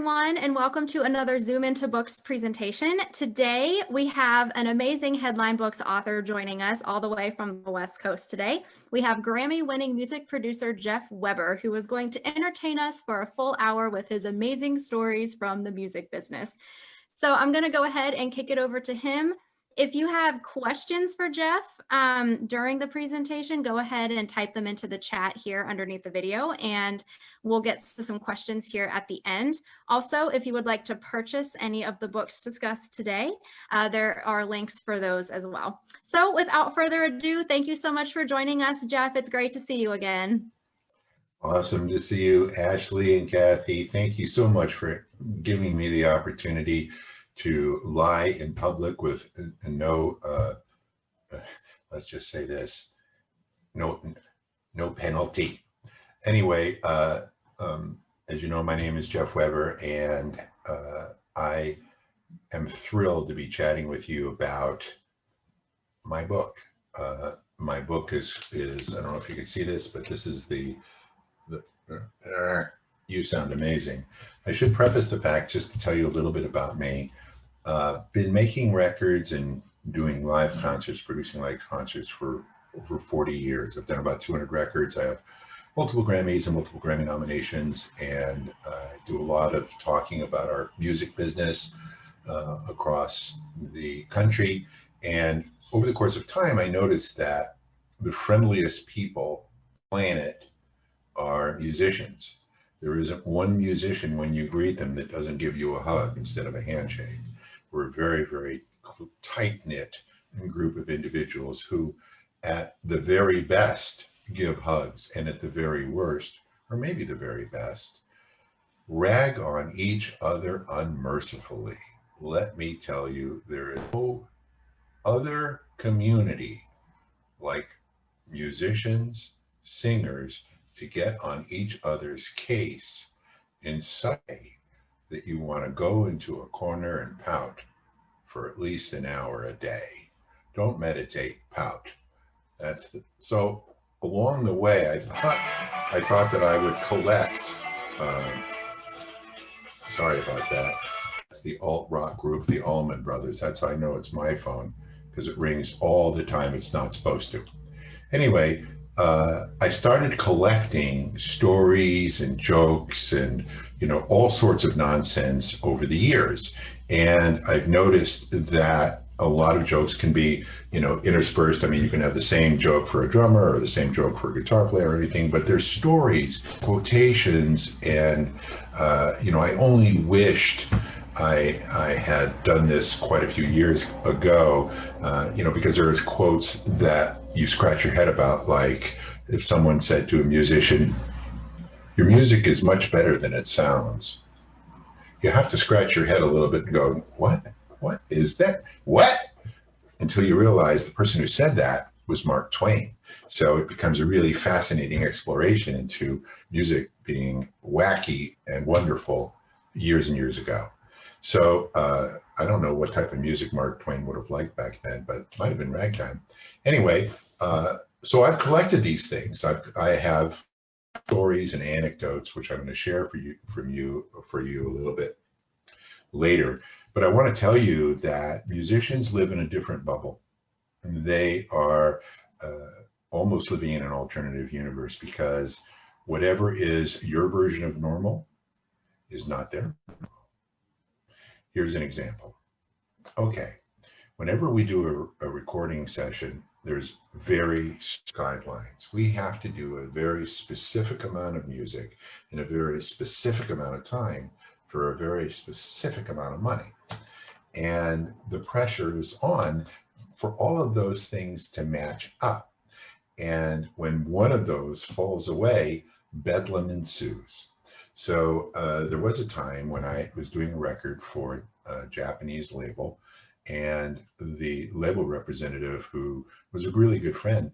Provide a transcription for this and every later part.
everyone, and welcome to another Zoom into Books presentation. Today, we have an amazing headline books author joining us all the way from the West Coast today. We have Grammy-winning music producer Jeff Weber, who is going to entertain us for a full hour with his amazing stories from the music business. So I'm going to go ahead and kick it over to him. If you have questions for Jeff during the presentation, go ahead and type them into the chat here underneath the video, and we'll get to some questions here at the end. Also, if you would like to purchase any of the books discussed today, there are links for those as well. So without further ado, thank you so much for joining us, Jeff. It's great to see you again. Awesome to see you, Ashley and Kathy. Thank you so much for giving me the opportunity to lie in public with no, let's just say this, no penalty. Anyway, as you know, my name is Jeff Weber, and I am thrilled to be chatting with you about my book. My book is, I don't know if you can see this, but this is you sound amazing. I should preface the fact just to tell you a little bit about me. Been making records and doing live concerts, producing live concerts for over 40 years. I've done about 200 records. I have multiple Grammys and multiple Grammy nominations, and I do a lot of talking about our music business across the country. And over the course of time, I noticed that the friendliest people on the planet are musicians. There isn't one musician when you greet them that doesn't give you a hug instead of a handshake. We're a very, very tight-knit group of individuals who, at the very best, give hugs, and at the very worst, or maybe the very best, rag on each other unmercifully. Let me tell you, there is no other community like musicians, singers, to get on each other's case in such a way that you want to go into a corner and pout for at least an hour a day. Don't meditate, pout. So along the way, I thought that I would collect, sorry about that. It's the alt-rock group, the Almond Brothers. That's how I know it's my phone, because it rings all the time it's not supposed to. Anyway, I started collecting stories and jokes and, all sorts of nonsense over the years. And I've noticed that a lot of jokes can be, interspersed. I mean, you can have the same joke for a drummer or the same joke for a guitar player or anything, but there's stories, quotations, and, I only wished I had done this quite a few years ago, because there's quotes that you scratch your head about, like if someone said to a musician, "Your music is much better than it sounds." You have to scratch your head a little bit and go, what? What is that? What? Until you realize the person who said that was Mark Twain. So it becomes a really fascinating exploration into music being wacky and wonderful years and years ago. So I don't know what type of music Mark Twain would have liked back then, but it might have been ragtime. Anyway, so I've collected these things. I have stories and anecdotes, which I'm going to share for you a little bit later. But I want to tell you that musicians live in a different bubble. They are almost living in an alternative universe, because whatever is your version of normal is not their normal. Here's an example. Okay, whenever we do a recording session, there's very guidelines. We have to do a very specific amount of music in a very specific amount of time for a very specific amount of money. And the pressure is on for all of those things to match up. And when one of those falls away, bedlam ensues. So there was a time when I was doing a record for a Japanese label, and the label representative, who was a really good friend,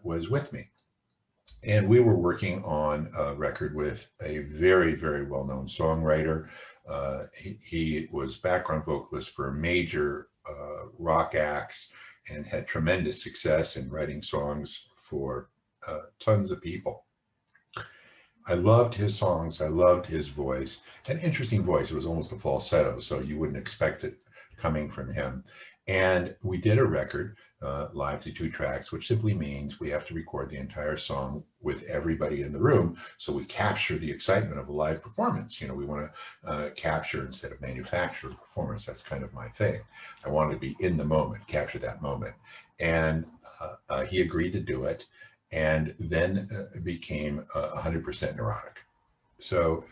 was with me. And we were working on a record with a very, very well-known songwriter. He was background vocalist for major rock acts and had tremendous success in writing songs for tons of people. I loved his songs. I loved his voice. An interesting voice. It was almost a falsetto, so you wouldn't expect it coming from him. And we did a record, live to 2 tracks, which simply means we have to record the entire song with everybody in the room. So we capture the excitement of a live performance. You know, we want to capture instead of manufacture a performance. That's kind of my thing. I wanted to be in the moment, capture that moment. And he agreed to do it, and then became 100% neurotic. So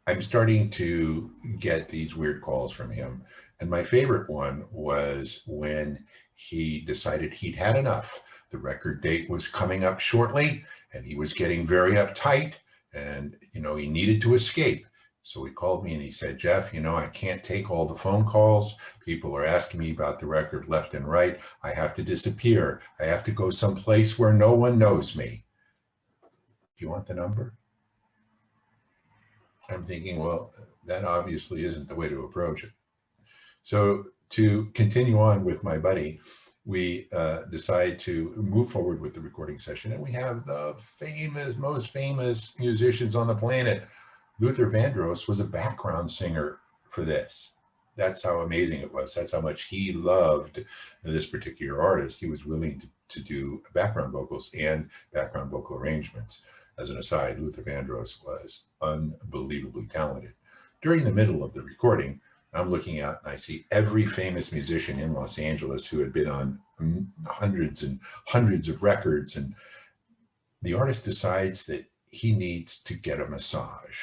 I'm starting to get these weird calls from him. And my favorite one was when he decided he'd had enough. The record date was coming up shortly, and he was getting very uptight, and, you know, he needed to escape. So he called me and he said, Jeff, you know, I can't take all the phone calls. People are asking me about the record left and right. I have to disappear. I have to go someplace where no one knows me. Do you want the number? I'm thinking, well, that obviously isn't the way to approach it. So to continue on with my buddy, we decide to move forward with the recording session, and we have the most famous musicians on the planet. Luther Vandross was a background singer for this. That's how amazing it was. That's how much he loved this particular artist. He was willing to do background vocals and background vocal arrangements. As an aside, Luther Vandross was unbelievably talented. During the middle of the recording, I'm looking out and I see every famous musician in Los Angeles who had been on hundreds and hundreds of records, and the artist decides that he needs to get a massage.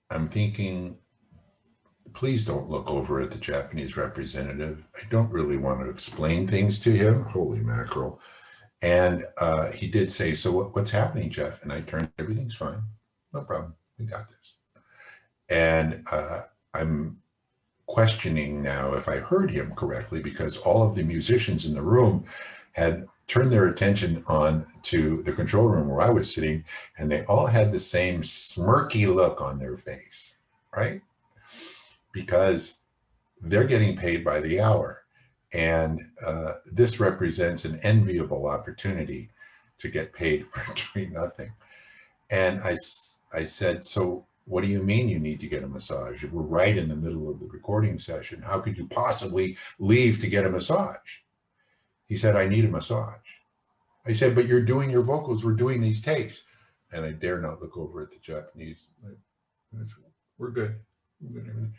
I'm thinking, please don't look over at the Japanese representative. I don't really want to explain things to him. Holy mackerel. And he did say, so what's happening, Jeff? And I turned, everything's fine. No problem. We got this. And I'm questioning now if I heard him correctly, because all of the musicians in the room had turned their attention on to the control room where I was sitting, and they all had the same smirky look on their face, right? Because they're getting paid by the hour. And this represents an enviable opportunity to get paid for doing nothing. And I said, so what do you mean you need to get a massage? We're right in the middle of the recording session. How could you possibly leave to get a massage? He said, I need a massage. I said, but you're doing your vocals. We're doing these takes. And I dare not look over at the Japanese. We're good. We're good.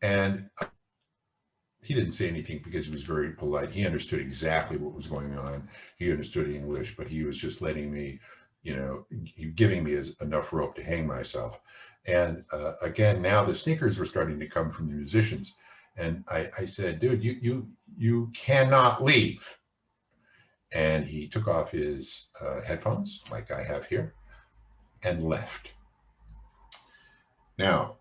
And he didn't say anything because he was very polite. He understood exactly what was going on. He understood English, but he was just letting me, you know, giving me enough rope to hang myself. And again, now the sneakers were starting to come from the musicians. And I said, dude, you cannot leave. And he took off his headphones, like I have here, and left. Now,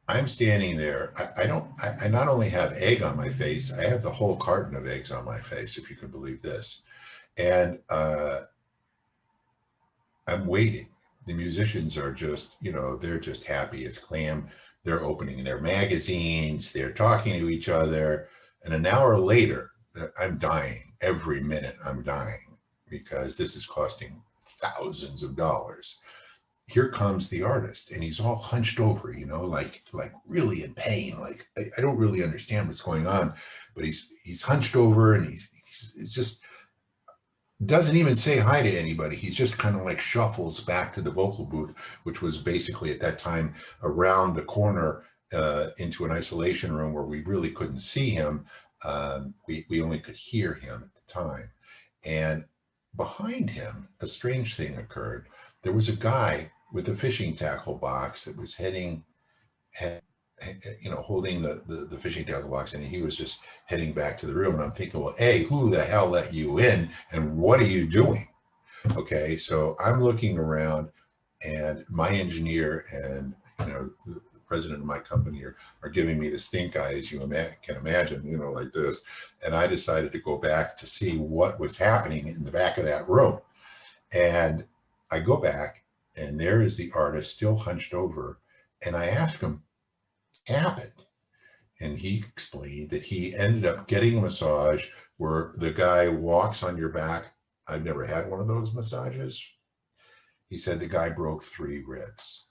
I'm standing there. I not only have egg on my face, I have the whole carton of eggs on my face, if you can believe this. And I'm waiting. The musicians are just, you know, they're just happy as clam. They're opening their magazines. They're talking to each other. And an hour later, I'm dying. Every minute I'm dying, because this is costing thousands of dollars. Here comes the artist, and he's all hunched over, you know, like really in pain. Like, I don't really understand what's going on, but he's hunched over, and he's just doesn't even say hi to anybody. He's just kind of like shuffles back to the vocal booth, which was basically at that time around the corner into an isolation room where we really couldn't see him. We only could hear him at the time. And behind him, a strange thing occurred. There was a guy with a fishing tackle box that was holding the fishing tackle box, and he was just heading back to the room. And I'm thinking, well, A, who the hell let you in, and what are you doing? Okay, so I'm looking around, and my engineer and, you know, the president of my company are giving me the stink eye, as you can imagine, you know, like this. And I decided to go back to see what was happening in the back of that room. And I go back, and there is the artist still hunched over. And I asked him, what happened? And he explained that he ended up getting a massage where the guy walks on your back I've never had one of those massages. He said the guy broke 3 ribs.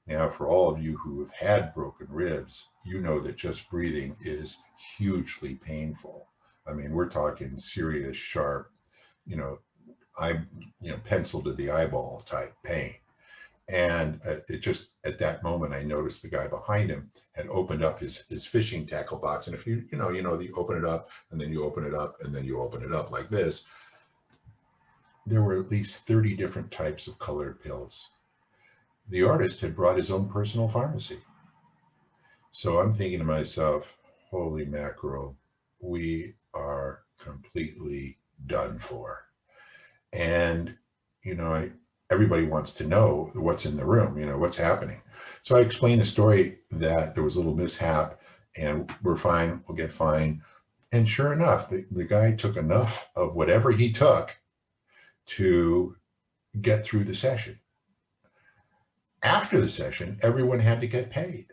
Now, for all of you who have had broken ribs, you know that just breathing is hugely painful. I mean, we're talking serious, sharp, you know, pencil to the eyeball type pain. And it just, at that moment, I noticed the guy behind him had opened up his fishing tackle box. And if you open it up and then you open it up and then you open it up like this, there were at least 30 different types of colored pills. The artist had brought his own personal pharmacy. So I'm thinking to myself, holy mackerel, we are completely done for. And, everybody wants to know what's in the room, what's happening. So I explained the story that there was a little mishap and we're fine, we'll get fine. And sure enough, the guy took enough of whatever he took to get through the session. After the session, everyone had to get paid.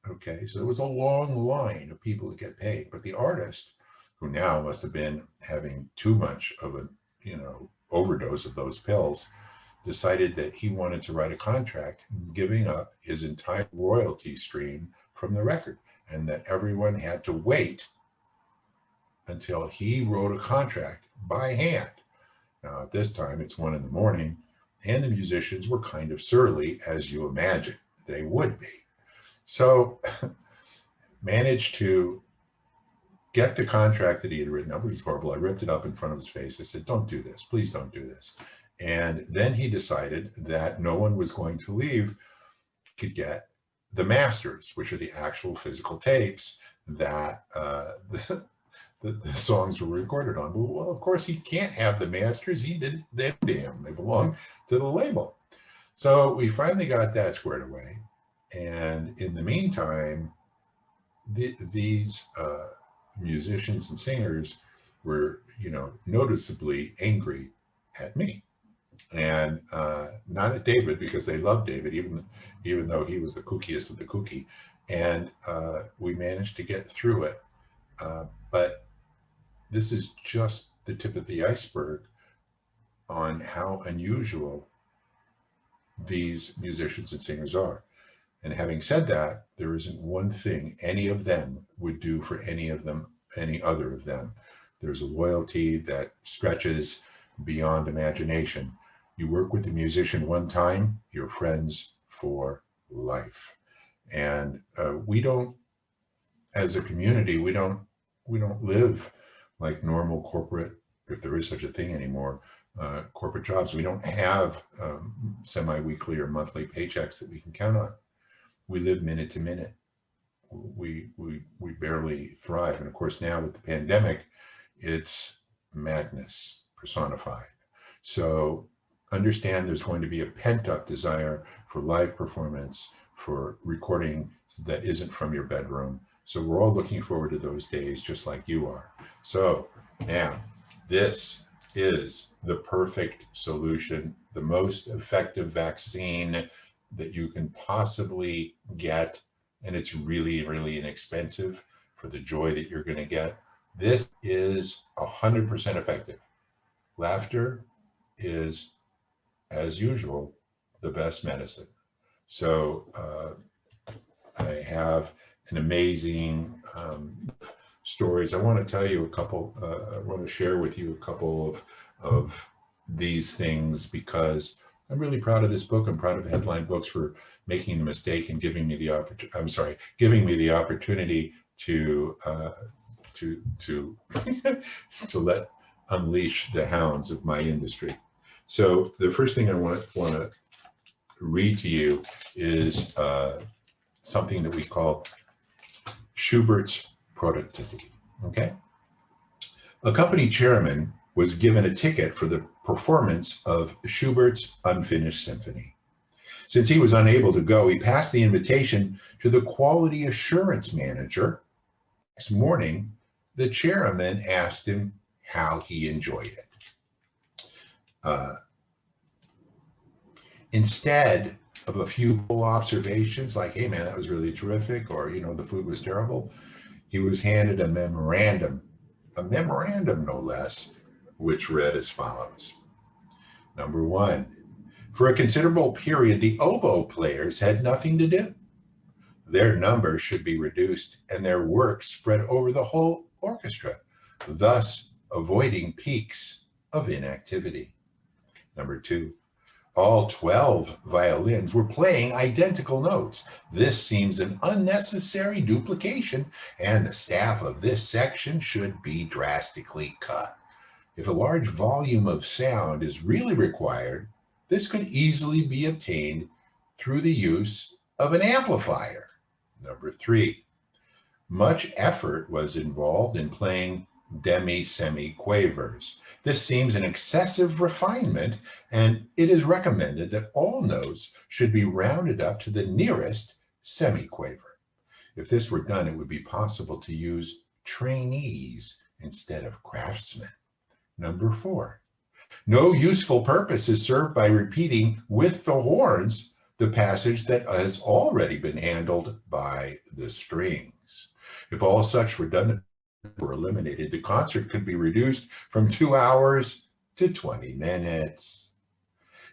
Okay, so there was a long line of people to get paid, but the artist, who now must have been having too much of a, overdose of those pills, decided that he wanted to write a contract giving up his entire royalty stream from the record, and that everyone had to wait until he wrote a contract by hand. Now, at this time, it's 1 a.m, and the musicians were kind of surly, as you imagine they would be. So managed to get the contract that he had written up. It was horrible. I ripped it up in front of his face. I said, don't do this. Please don't do this. And then he decided that no one was going to leave could get the masters, which are the actual physical tapes that the songs were recorded on. Well, of course, he can't have the masters. He did them damn. They belong to the label. So we finally got that squared away. And in the meantime, these musicians and singers were, noticeably angry at me, and not at David, because they loved David, even though he was the kookiest of the kooky. And we managed to get through it. But this is just the tip of the iceberg on how unusual these musicians and singers are. And having said that, there isn't one thing any of them would do for any other of them. There's a loyalty that stretches beyond imagination. You work with the musician one time, you're friends for life. And we don't, as a community, we don't live like normal corporate, if there is such a thing anymore, corporate jobs. We don't have semi-weekly or monthly paychecks that we can count on. We live minute to minute. We barely thrive. And of course, now with the pandemic, it's madness personified. So understand there's going to be a pent-up desire for live performance, for recording that isn't from your bedroom. So we're all looking forward to those days, just like you are. So now, this is the perfect solution, the most effective vaccine that you can possibly get, and it's really, really inexpensive for the joy that you're going to get. This is 100% effective. Laughter is, as usual, the best medicine. So I have an amazing stories. I want to tell you a couple, I want to share with you a couple of these things, because I'm really proud of this book. I'm proud of Headline Books for making the mistake and giving me the opportunity to let unleash the hounds of my industry. So the first thing I want to read to you is something that we call Schubert's productivity. Okay, a company chairman was given a ticket for the performance of Schubert's Unfinished Symphony. Since he was unable to go, he passed the invitation to the quality assurance manager. Next morning, the chairman asked him how he enjoyed it. Instead of a few observations like, hey man, that was really terrific, or, the food was terrible, he was handed a memorandum no less, which read as follows. Number 1, for a considerable period, the oboe players had nothing to do. Their number should be reduced and their work spread over the whole orchestra, thus avoiding peaks of inactivity. Number 2, all 12 violins were playing identical notes. This seems an unnecessary duplication, and the staff of this section should be drastically cut. If a large volume of sound is really required, this could easily be obtained through the use of an amplifier. Number 3, much effort was involved in playing demi-semi-quavers. This seems an excessive refinement, and it is recommended that all notes should be rounded up to the nearest semi-quaver. If this were done, it would be possible to use trainees instead of craftsmen. Number 4, no useful purpose is served by repeating with the horns the passage that has already been handled by the strings. If all such redundant were eliminated, the concert could be reduced from 2 hours to 20 minutes.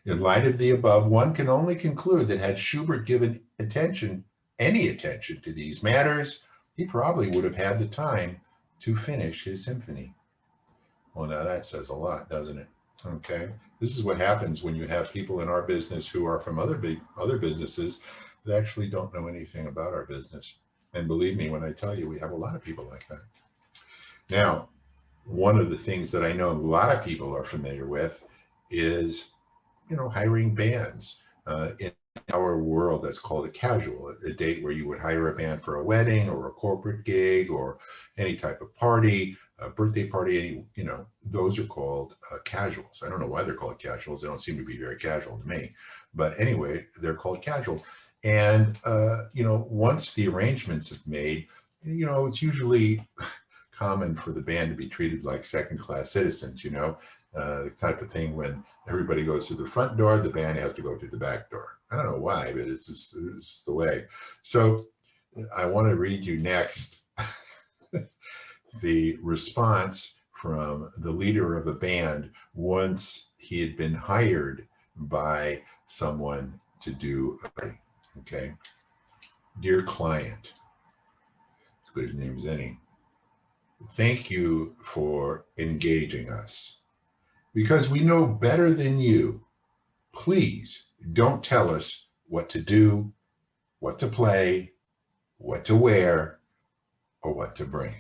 In light of the above, one can only conclude that had Schubert given any attention to these matters, he probably would have had the time to finish his symphony. Well, now that says a lot, doesn't it? Okay, this is what happens when you have people in our business who are from other businesses that actually don't know anything about our business. And believe me when I tell you, we have a lot of people like that. Now, one of the things that I know a lot of people are familiar with is, hiring bands. In our world, that's called a casual, a date where you would hire a band for a wedding or a corporate gig or any type of party, a birthday party, those are called casuals. I don't know why they're called casuals. They don't seem to be very casual to me. But anyway, they're called casual. And, once the arrangements are made, it's usually common for the band to be treated like second-class citizens, the type of thing when everybody goes through the front door, the band has to go through the back door. I don't know why, but it's the way. So I want to read you next the response from the leader of a band once he had been hired by someone to do a party. Okay. Dear client, as good a name as any, thank you for engaging us. Because we know better than you, please don't tell us what to do, what to play, what to wear, or what to bring.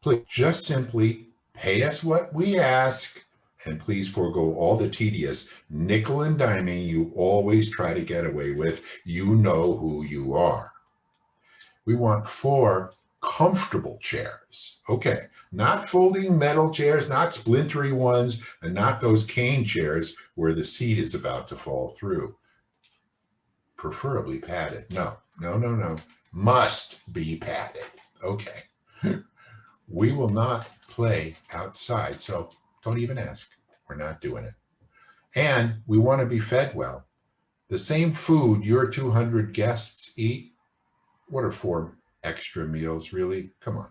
Please just simply pay us what we ask, and please forego all the tedious nickel and diming you always try to get away with. You know who you are. We want 4 comfortable chairs. Okay, not folding metal chairs, not splintery ones, and not those cane chairs where the seat is about to fall through. Preferably padded. No. Must be padded. Okay. We will not play outside, so don't even ask. We're not doing it. And we want to be fed well. The same food your 200 guests eat. What are 4 extra meals, really? Come on.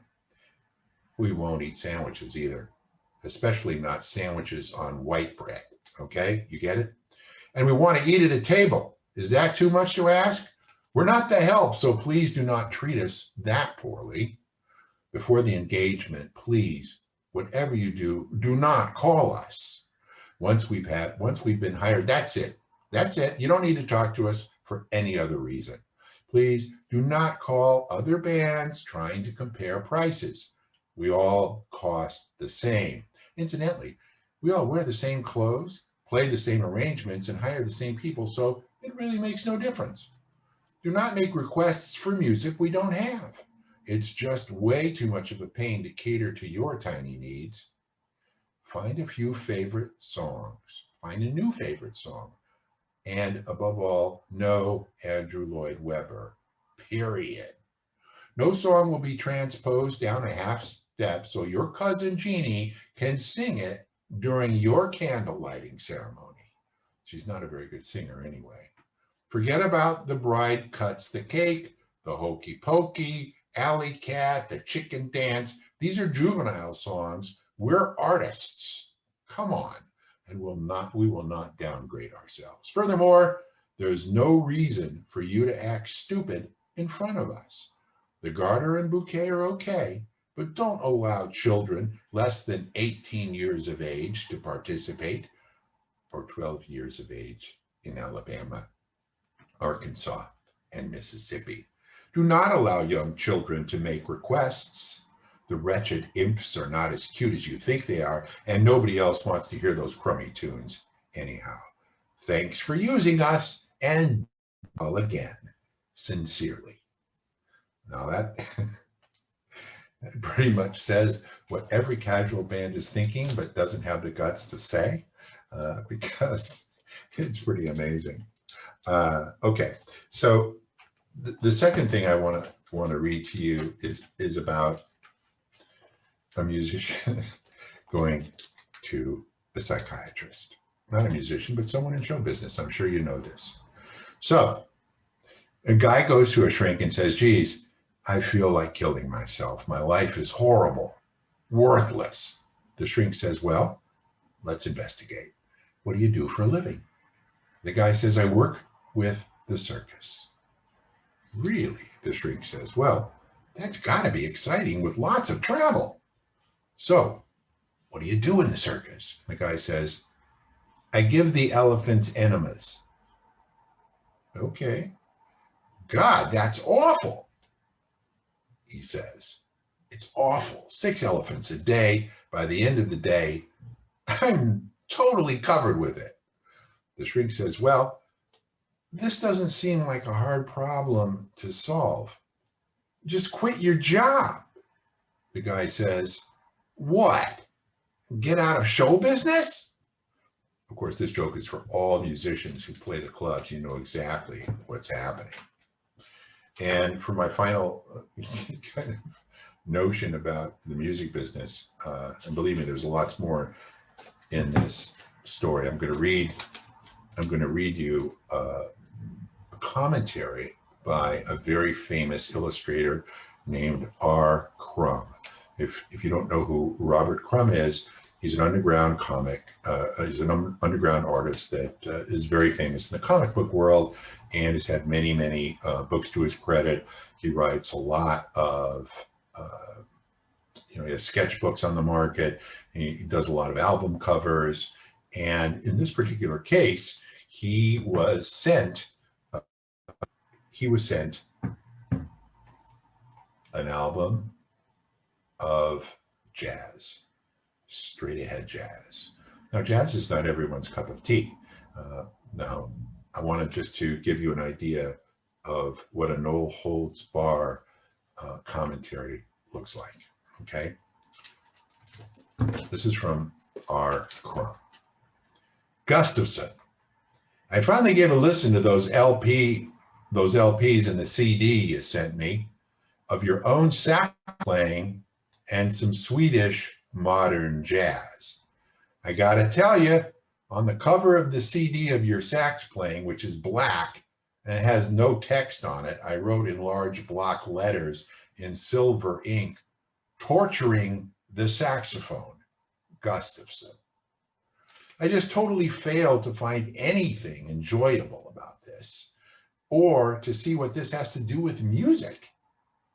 We won't eat sandwiches either, especially not sandwiches on white bread. Okay, you get it? And we want to eat at a table. Is that too much to ask? We're not the help, so please do not treat us that poorly. Before the engagement, please, whatever you do, do not call us. Once we've been hired, that's it. That's it. You don't need to talk to us for any other reason. Please do not call other bands trying to compare prices. We all cost the same. Incidentally, we all wear the same clothes, play the same arrangements, and hire the same people, so it really makes no difference. Do not make requests for music we don't have. It's just way too much of a pain to cater to your tiny needs. Find a few favorite songs. Find a new favorite song. And above all, no Andrew Lloyd Webber, period. No song will be transposed down a half step so your cousin Jeannie can sing it during your candle lighting ceremony. She's not a very good singer anyway. Forget about the bride cuts the cake, the hokey pokey, alley cat, the chicken dance. These are juvenile songs We're artists. Come on. And we will not downgrade ourselves. Furthermore, there's no reason for you to act stupid in front of us. The garter and bouquet are okay, but don't allow children less than 18 years of age to participate, or 12 years of age in Alabama, Arkansas, and Mississippi. Do not allow young children to make requests. The wretched imps are not as cute as you think they are, and nobody else wants to hear those crummy tunes anyhow. Thanks for using us, and call again. Sincerely. Now that pretty much says what every casual band is thinking, but doesn't have the guts to say, because it's pretty amazing. Okay, so the second thing I want to read to you is about a musician going to a psychiatrist. Not a musician, but someone in show business. I'm sure you know this. So a guy goes to a shrink and says, geez, I feel like killing myself. My life is horrible, worthless. The shrink says, well, let's investigate. What do you do for a living? The guy says, I work with the circus. Really? The shrink says, well, that's got to be exciting with lots of travel. So what do you do in the circus? The guy says, I give the elephants enemas. Okay. God, that's awful. He says, it's awful. 6 elephants a day. By the end of the day, I'm totally covered with it. The shrink says, well, this doesn't seem like a hard problem to solve. Just quit your job. The guy says, what? Get out of show business? Of course, this joke is for all musicians who play the clubs. You know exactly what's happening. And for my final kind of notion about the music business, and believe me, there's a lot more in this story. I'm going to read you a commentary by a very famous illustrator named R. Crumb. If you don't know who Robert Crumb is, he's an underground comic. He's an underground artist that is very famous in the comic book world and has had many, many books to his credit. He writes a lot of, he has sketchbooks on the market. He does a lot of album covers. And in this particular case, he was sent an album of jazz, straight ahead jazz. Now, jazz is not everyone's cup of tea. Now, I wanted just to give you an idea of what a no holds bar commentary looks like, okay? This is from R. Crumb. Gustafson. I finally gave a listen to those LPs and the CD you sent me of your own sax playing and some Swedish modern jazz. I gotta tell you, on the cover of the CD of your sax playing, which is black and it has no text on it, I wrote in large block letters in silver ink, torturing the saxophone, Gustafson. I just totally failed to find anything enjoyable about this, or to see what this has to do with music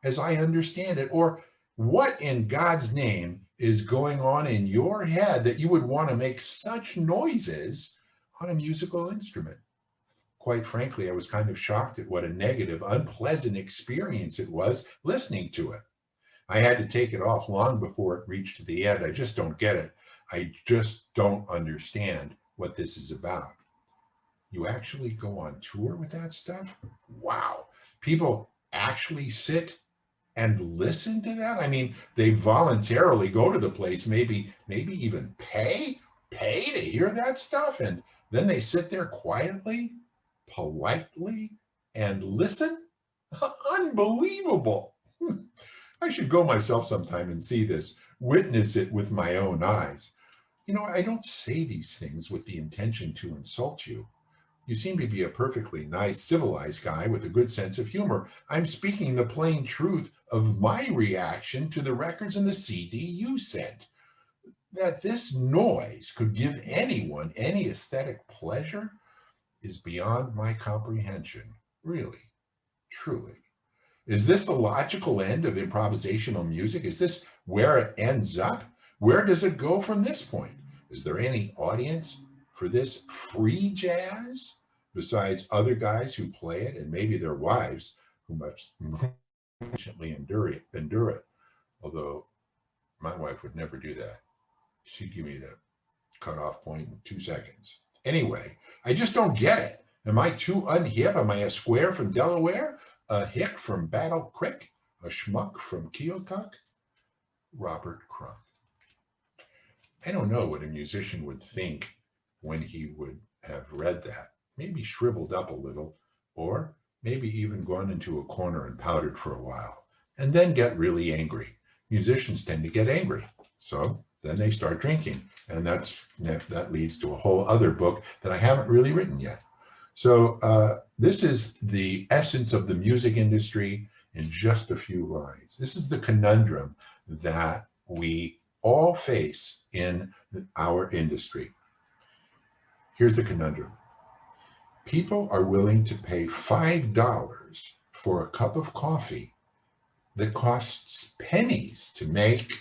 as I understand it, or what in God's name is going on in your head that you would want to make such noises on a musical instrument. Quite frankly, I was kind of shocked at what a negative, unpleasant experience it was listening to it. I had to take it off long before it reached the end. I just don't get it. I just don't understand what this is about. You actually go on tour with that stuff? Wow. People actually sit and listen to that? I mean, they voluntarily go to the place, maybe even pay to hear that stuff, and then they sit there quietly, politely, and listen? Unbelievable. I should go myself sometime and see this, witness it with my own eyes. I don't say these things with the intention to insult you. You seem to be a perfectly nice, civilized guy with a good sense of humor. I'm speaking the plain truth of my reaction to the records and the CD you sent. that this noise could give anyone any aesthetic pleasure is beyond my comprehension. Really, truly. Is this the logical end of improvisational music? Is this where it ends up? Where does it go from this point? Is there any audience for this free jazz besides other guys who play it and maybe their wives who must patiently endure it? Although my wife would never do that. She'd give me the cutoff point in 2 seconds. Anyway, I just don't get it. Am I too unhip? Am I a square from Delaware? A hick from Battle Creek? A schmuck from Keokuk? Robert Crumb. I don't know what a musician would think when he would have read that. Maybe shriveled up a little, or maybe even gone into a corner and powdered for a while, and then get really angry. Musicians tend to get angry, so then they start drinking, and that leads to a whole other book that I haven't really written yet. So this is the essence of the music industry in just a few lines. This is the conundrum that we all face in our industry. Here's the conundrum. People are willing to pay $5 for a cup of coffee that costs pennies to make,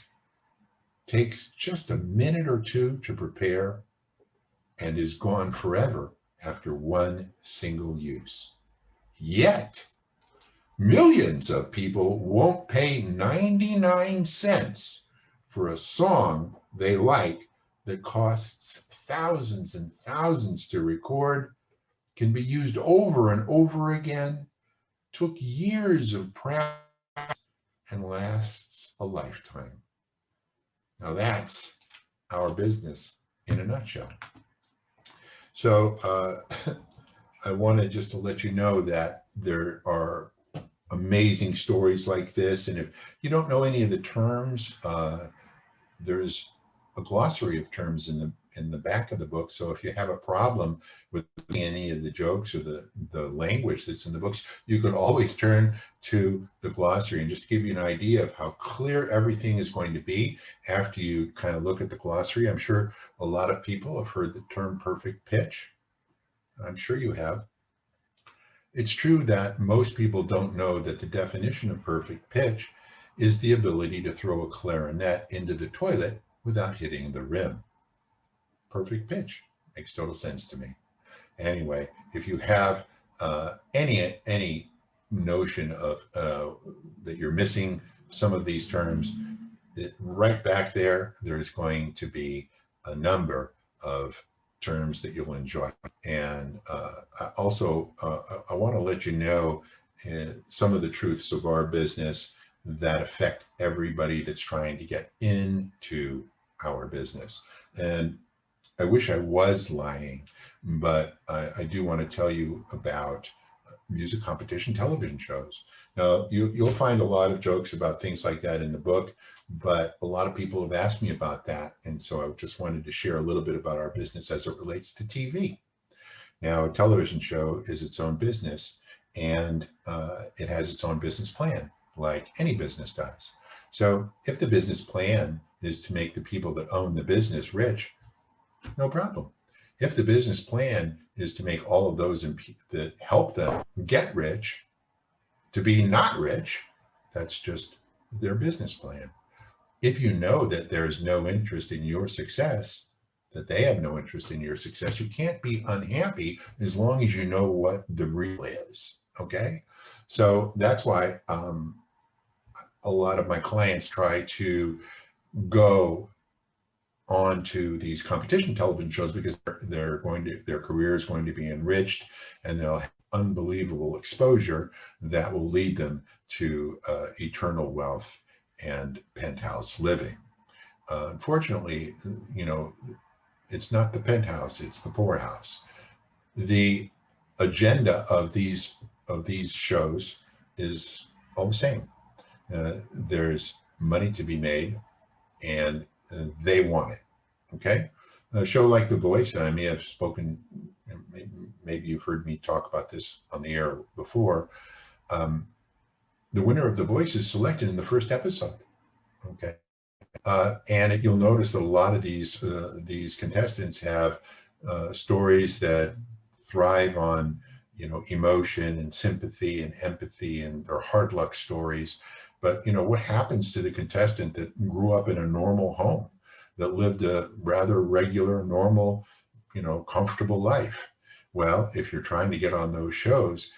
takes just a minute or two to prepare, and is gone forever after one single use. Yet, millions of people won't pay 99 cents for a song they like that costs thousands and thousands to record, can be used over and over again, took years of practice, and lasts a lifetime. Now that's our business in a nutshell. So I wanted just to let you know that there are amazing stories like this. And if you don't know any of the terms, there's a glossary of terms in the back of the book. So if you have a problem with any of the jokes or the language that's in the books, you can always turn to the glossary. And just to give you an idea of how clear everything is going to be after you kind of look at the glossary, I'm sure a lot of people have heard the term perfect pitch. I'm sure you have. It's true that most people don't know that the definition of perfect pitch is the ability to throw a clarinet into the toilet without hitting the rim. Perfect pitch makes total sense to me. Anyway, if you have any notion of that you're missing some of these terms, right back there's going to be a number of terms that you'll enjoy. And also, I want to let you know some of the truths of our business that affect everybody that's trying to get into our business. And I wish I was lying, but I do want to tell you about music competition television shows. Now, you'll find a lot of jokes about things like that in the book, but a lot of people have asked me about that. And so I just wanted to share a little bit about our business as it relates to TV. Now, a television show is its own business, and it has its own business plan, like any business does. So if the business plan is to make the people that own the business rich, no problem. If the business plan is to make all of those that help them get rich to be not rich, that's just their business plan. If you know that there's no interest in your success, that they have no interest in your success, you can't be unhappy as long as you know what the real is, okay? So that's why a lot of my clients try to go on to these competition television shows because their career is going to be enriched, and they'll have unbelievable exposure that will lead them to eternal wealth and penthouse living. Unfortunately, it's not the penthouse, it's the poorhouse. The agenda of these shows is all the same. There's money to be made, and they want it. Okay, a show like The Voice, and I may have spoken, maybe you've heard me talk about this on the air before. The winner of The Voice is selected in the first episode. Okay, And you'll notice that a lot of these contestants have stories that thrive on, emotion and sympathy and empathy, and they're hard luck stories. But what happens to the contestant that grew up in a normal home, that lived a rather regular, normal, comfortable life? Well, if you're trying to get on those shows,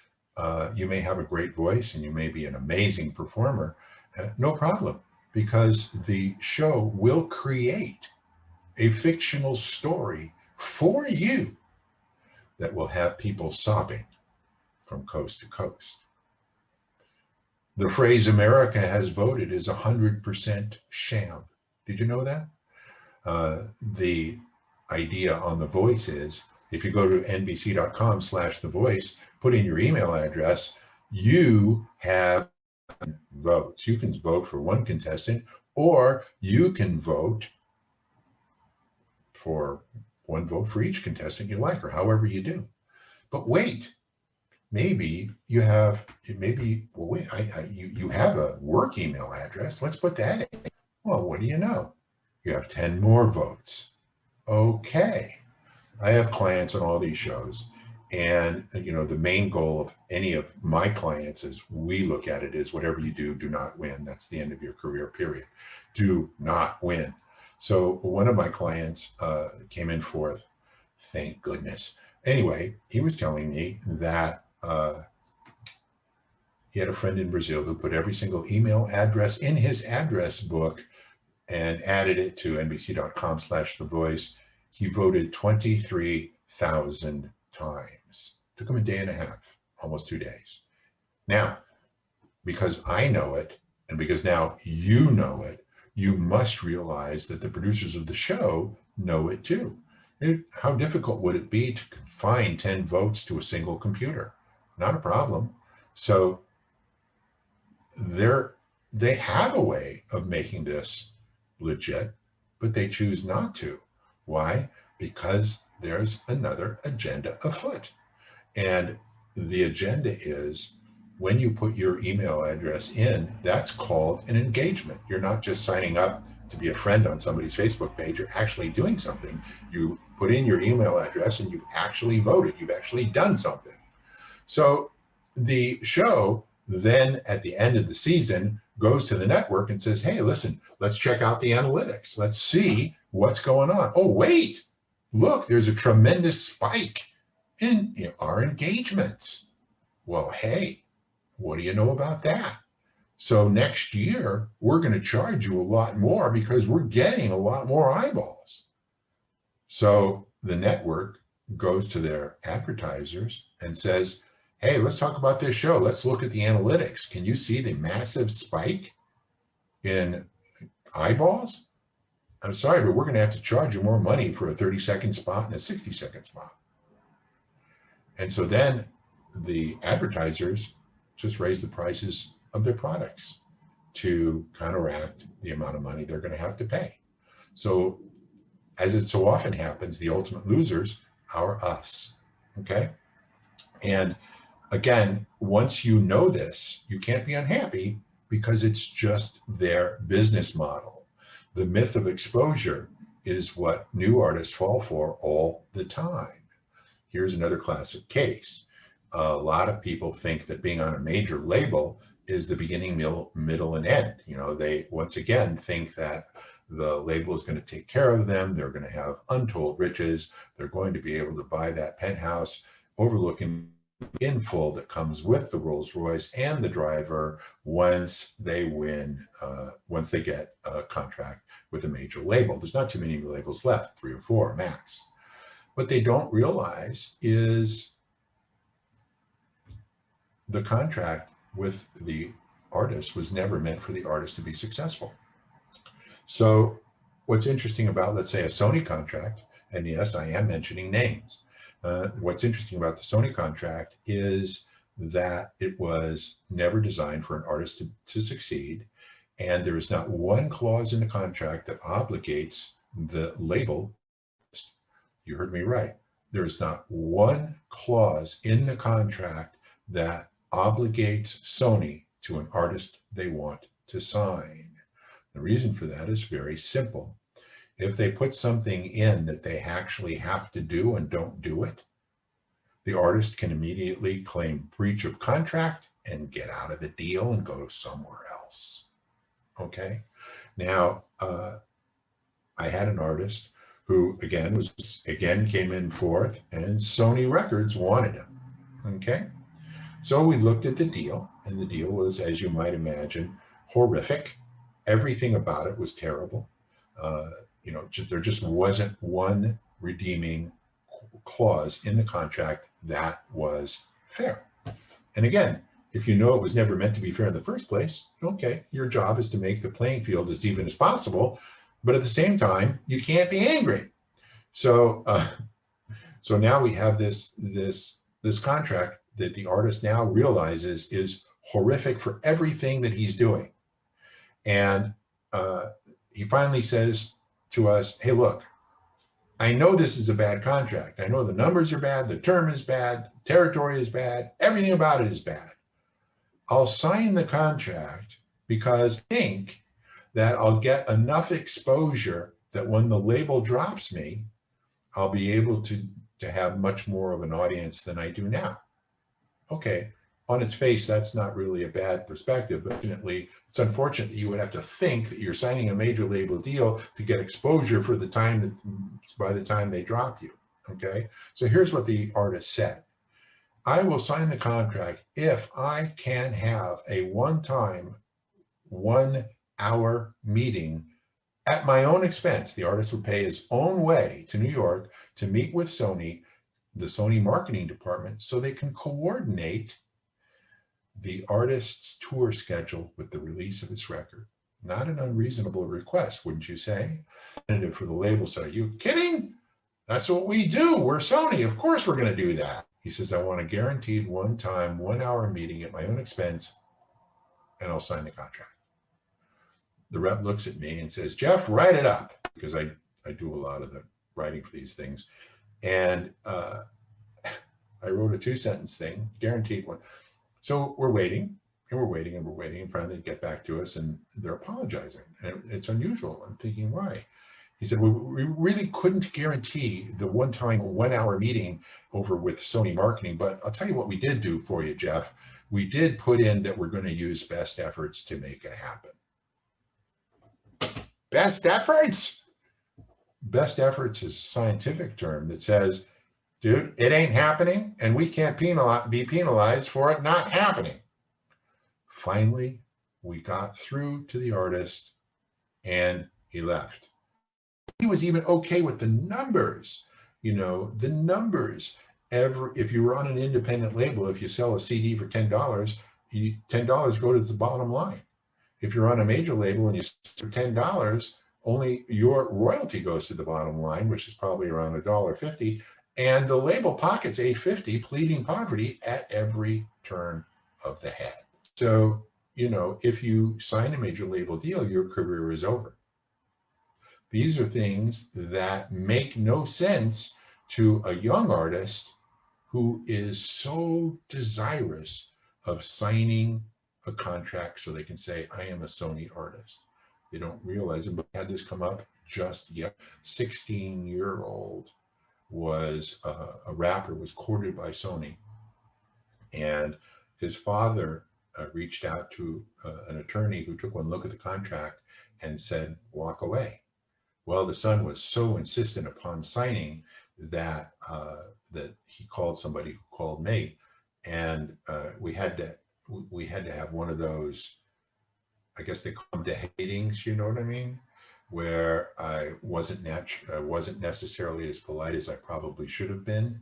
you may have a great voice and you may be an amazing performer. No problem, because the show will create a fictional story for you that will have people sobbing from coast to coast. The phrase "America has voted" is 100% sham. Did you know that? The idea on The Voice is, if you go to nbc.com/The Voice, put in your email address, you have votes. You can vote for one contestant, or you can vote for one vote for each contestant you like, or however you do. But wait, maybe you have, you have a work email address. Let's put that in. Well, what do you know? You have 10 more votes. Okay. I have clients on all these shows, and the main goal of any of my clients, as we look at it, is whatever you do, do not win. That's the end of your career, period. Do not win. So one of my clients came in fourth, thank goodness. Anyway, he was telling me that he had a friend in Brazil who put every single email address in his address book and added it to nbc.com/The Voice. He voted 23,000 times. Took him a day and a half, almost 2 days. Now, because I know it, and because now you know it, you must realize that the producers of the show know it too. How difficult would it be to confine 10 votes to a single computer? Not a problem. So they have a way of making this legit, but they choose not to. Why? Because there's another agenda afoot. And the agenda is, when you put your email address in, that's called an engagement. You're not just signing up to be a friend on somebody's Facebook page. You're actually doing something. You put in your email address and you've actually voted. You've actually done something. So the show then, at the end of the season, goes to the network and says, hey, listen, let's check out the analytics. Let's see what's going on. Oh, wait, look, there's a tremendous spike in our engagements. Well, hey, what do you know about that? So next year, we're going to charge you a lot more because we're getting a lot more eyeballs. So the network goes to their advertisers and says, hey, let's talk about this show. Let's look at the analytics. Can you see the massive spike in eyeballs? I'm sorry, but we're going to have to charge you more money for a 30-second spot and a 60-second spot. And so then the advertisers just raise the prices of their products to counteract the amount of money they're going to have to pay. So as it so often happens, the ultimate losers are us, okay? And again, once you know this, you can't be unhappy because it's just their business model. The myth of exposure is what new artists fall for all the time. Here's another classic case. A lot of people think that being on a major label is the beginning, middle, and end. They once again think that the label is going to take care of them. They're going to have untold riches. They're going to be able to buy that penthouse overlooking in full that comes with the Rolls Royce and the driver once they win, once they get a contract with a major label. There's not too many labels left, 3 or 4 max. What they don't realize is the contract with the artist was never meant for the artist to be successful. So what's interesting about, let's say, a Sony contract, and yes, I am mentioning names. What's interesting about the Sony contract is that it was never designed for an artist to succeed. And there is not one clause in the contract that obligates the label. You heard me right. There is not one clause in the contract that obligates Sony to an artist they want to sign. The reason for that is very simple. If they put something in that they actually have to do and don't do it, the artist can immediately claim breach of contract and get out of the deal and go somewhere else. Okay. Now, I had an artist who again came in fourth, and Sony Records wanted him. Okay. So we looked at the deal, and the deal was, as you might imagine, horrific. Everything about it was terrible. There just wasn't one redeeming clause in the contract that was fair. And again, if you know it was never meant to be fair in the first place, okay, your job is to make the playing field as even as possible, but at the same time, you can't be angry. So, so now we have this contract that the artist now realizes is horrific for everything that he's doing. And he finally says to us, hey, look, I know this is a bad contract. I know the numbers are bad, the term is bad, territory is bad, everything about it is bad. I'll sign the contract because I think that I'll get enough exposure that when the label drops me, I'll be able to have much more of an audience than I do now. Okay, on its face, that's not really a bad perspective. But fortunately, it's unfortunate that you would have to think that you're signing a major label deal to get exposure for the time that by the time they drop you. Okay, so here's what the artist said. I will sign the contract if I can have a one-time, 1 hour meeting at my own expense. The artist would pay his own way to New York to meet with Sony, the Sony marketing department, so they can coordinate the artist's tour schedule with the release of his record. Not an unreasonable request, wouldn't you say? And for the label said, are you kidding? That's what we do. We're Sony. Of course we're going to do that. He says, I want a guaranteed one-time, 1 hour meeting at my own expense, and I'll sign the contract. The rep looks at me and says, Jeff, write it up, because I do a lot of the writing for these things. And I wrote a 2-sentence thing, guaranteed one. So we're waiting, and we're waiting, and we're waiting, and finally they get back to us, and they're apologizing. And it's unusual. I'm thinking, why? He said, well, we really couldn't guarantee the one-time 1 hour meeting over with Sony marketing, but I'll tell you what we did do for you, Jeff. We did put in that we're going to use best efforts to make it happen. Best efforts? Best efforts is a scientific term that says, dude, it ain't happening, and we can't be penalized for it not happening. Finally, we got through to the artist, and he left. He was even okay with the numbers, the numbers. If you were on an independent label, if you sell a CD for $10, $10 go to the bottom line. If you're on a major label and you sell for $10, only your royalty goes to the bottom line, which is probably around $1.50, and the label pockets $8.50, pleading poverty at every turn of the head. So, if you sign a major label deal, your career is over. These are things that make no sense to a young artist who is so desirous of signing a contract so they can say, I am a Sony artist. They don't realize it, but I had this come up just yet. 16-year-old was a rapper, was courted by Sony, and his father reached out to an attorney who took one look at the contract and said, walk away. Well, the son was so insistent upon signing that that he called somebody who called me, and we had to have one of those, I guess they call them dehatings, you know what I mean, where I wasn't necessarily as polite as I probably should have been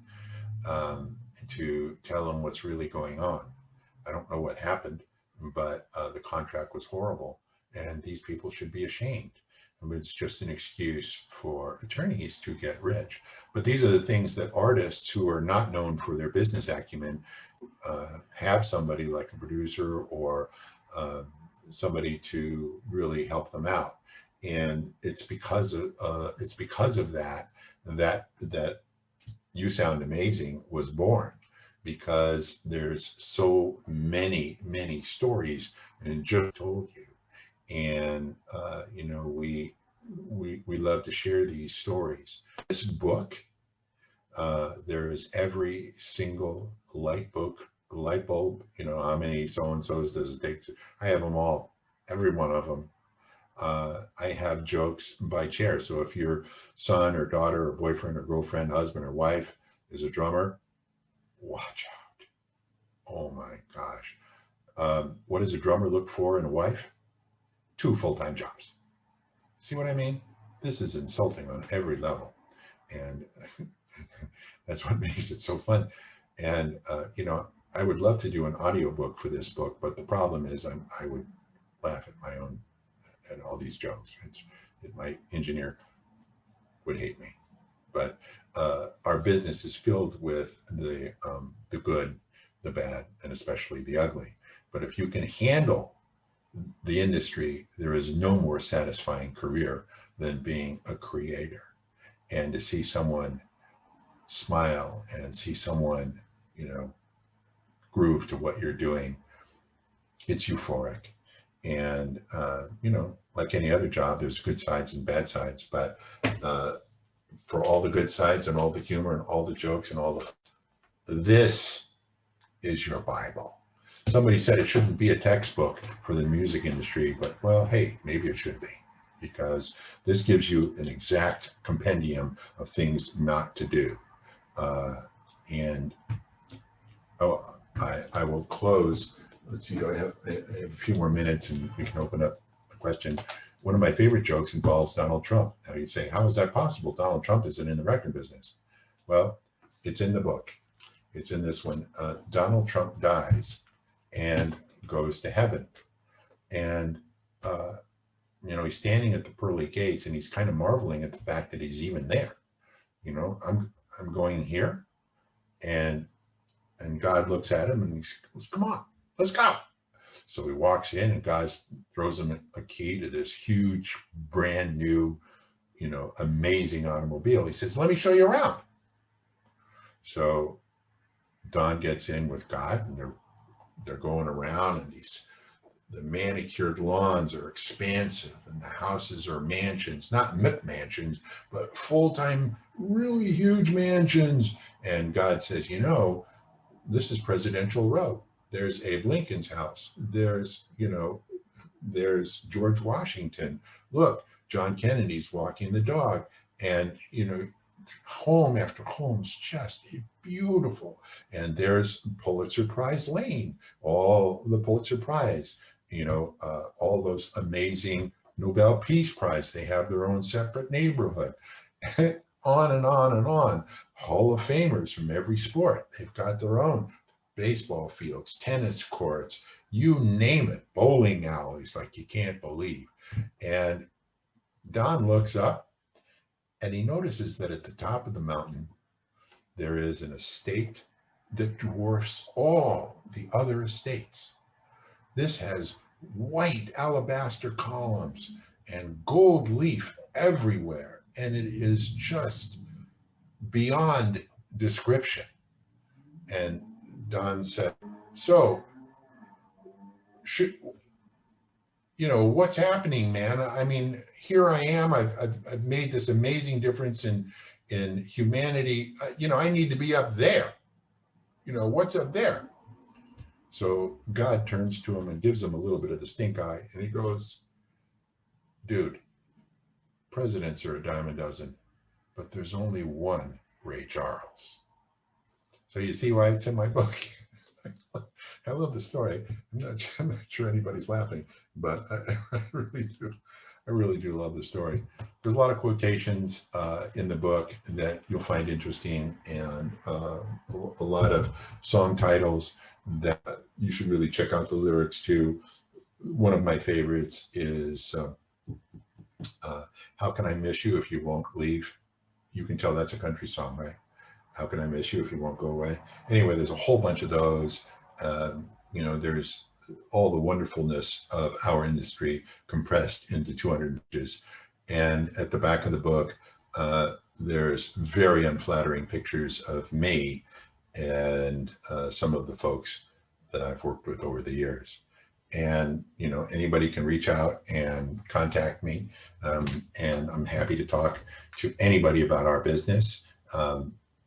to tell them what's really going on. I don't know what happened, but the contract was horrible, and these people should be ashamed. It's just an excuse for attorneys to get rich. But these are the things that artists who are not known for their business acumen have somebody like a producer or somebody to really help them out. And it's because of that You Sound Amazing was born, because there's so many stories, and just told you. And, we love to share these stories. This book, there is every single light bulb, how many so-and-sos does it take to, I have them all, every one of them. I have jokes by chair. So if your son or daughter or boyfriend or girlfriend, husband or wife is a drummer, watch out. Oh my gosh. What does a drummer look for in a wife? 2 full-time jobs. See what I mean? This is insulting on every level. And that's what makes it so fun. And, I would love to do an audiobook for this book, but the problem is I would laugh at my own, at all these jokes. My engineer would hate me. But our business is filled with the good, the bad, and especially the ugly. But if you can handle the industry, there is no more satisfying career than being a creator. And to see someone smile and see someone, groove to what you're doing, it's euphoric. And, like any other job, there's good sides and bad sides, but for all the good sides and all the humor and all the jokes and this is your Bible. Somebody said it shouldn't be a textbook for the music industry, but well, hey, maybe it should be, because this gives you an exact compendium of things not to do. I will close. Let's see, I have a few more minutes and we can open up a question. One of my favorite jokes involves Donald Trump. Now you say, how is that possible? Donald Trump isn't in the record business. Well, it's in the book. It's in this one. Donald Trump dies and goes to heaven. And, he's standing at the pearly gates and he's kind of marveling at the fact that he's even there. I'm going here. And God looks at him and he goes, come on, let's go. So he walks in and God throws him a key to this huge, brand new, amazing automobile. He says, let me show you around. So Don gets in with God and they're going around, and the manicured lawns are expansive and the houses are mansions, not McMansions, but full-time, really huge mansions. And God says, this is Presidential Row. There's Abe Lincoln's house. There's George Washington. Look, John Kennedy's walking the dog. And, home after home is just beautiful. And there's Pulitzer Prize Lane, all the Pulitzer Prize, all those amazing Nobel Peace Prize. They have their own separate neighborhood. On and on and on. Hall of Famers from every sport. They've got their own baseball fields, tennis courts, you name it, bowling alleys like you can't believe. And Don looks up and he notices that at the top of the mountain, there is an estate that dwarfs all the other estates. This has white alabaster columns and gold leaf everywhere. And it is just beyond description. And Don said, so, what's happening, man? I mean, here I am. I've made this amazing difference in humanity. I need to be up there. What's up there? So God turns to him and gives him a little bit of the stink eye. And he goes, dude, presidents are a dime a dozen, but there's only one Ray Charles. So you see why it's in my book. I love the story. I'm not sure anybody's laughing, but I really do love the story. There's a lot of quotations in the book that you'll find interesting, and a lot of song titles that you should really check out the lyrics to. One of my favorites is How Can I Miss You If You Won't Leave? You can tell that's a country song, right? How can I miss you if you won't go away? Anyway, there's a whole bunch of those. There's all the wonderfulness of our industry compressed into 200 pages. And at the back of the book, there's very unflattering pictures of me and some of the folks that I've worked with over the years. And, you know, anybody can reach out and contact me. And I'm happy to talk to anybody about our business.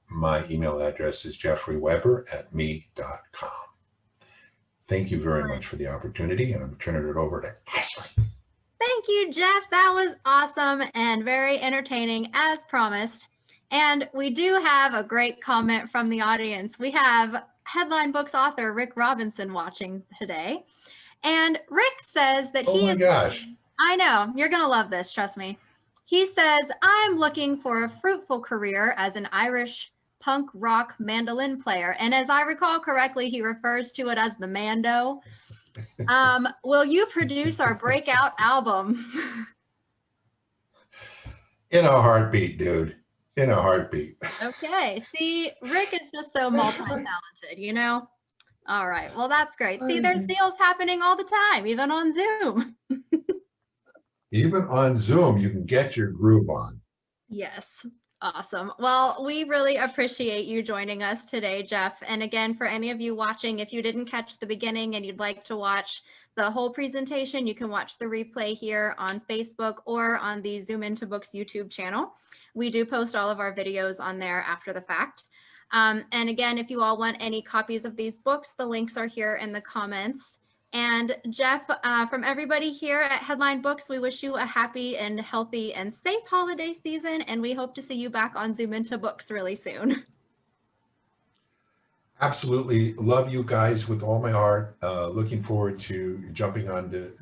My email address is jeffreyweber@me.com. Thank you very much for the opportunity, and I'm turning it over to Ashley. Thank you, Jeff. That was awesome and very entertaining as promised. And we do have a great comment from the audience. We have Headline Books author Rick Robinson watching today. And Rick says that Oh my gosh. I know, you're going to love this, trust me. He says, I'm looking for a fruitful career as an Irish punk rock mandolin player. And as I recall correctly, he refers to it as the Mando. Will you produce our breakout album? In a heartbeat, dude. In a heartbeat. Okay. See, Rick is just so multi-talented, you know? All right. Well, that's great. See, there's deals happening all the time, even on Zoom. Even on Zoom, you can get your groove on. Yes. Awesome. Well, we really appreciate you joining us today, Jeff. And again, for any of you watching, if you didn't catch the beginning and you'd like to watch the whole presentation, you can watch the replay here on Facebook or on the Zoom Into Books YouTube channel. We do post all of our videos on there after the fact. And again, if you all want any copies of these books, the links are here in the comments. And Jeff, from everybody here at Headline Books, we wish you a happy and healthy and safe holiday season, and we hope to see you back on Zoom Into Books really soon. Absolutely. Love you guys with all my heart. Looking forward to jumping on to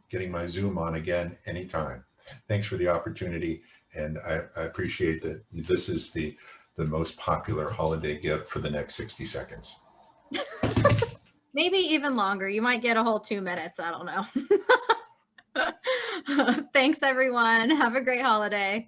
getting my Zoom on again anytime. Thanks for the opportunity, and I appreciate that this is the most popular holiday gift for the next 60 seconds. Maybe even longer. You might get a whole 2 minutes. I don't know. Thanks, everyone. Have a great holiday.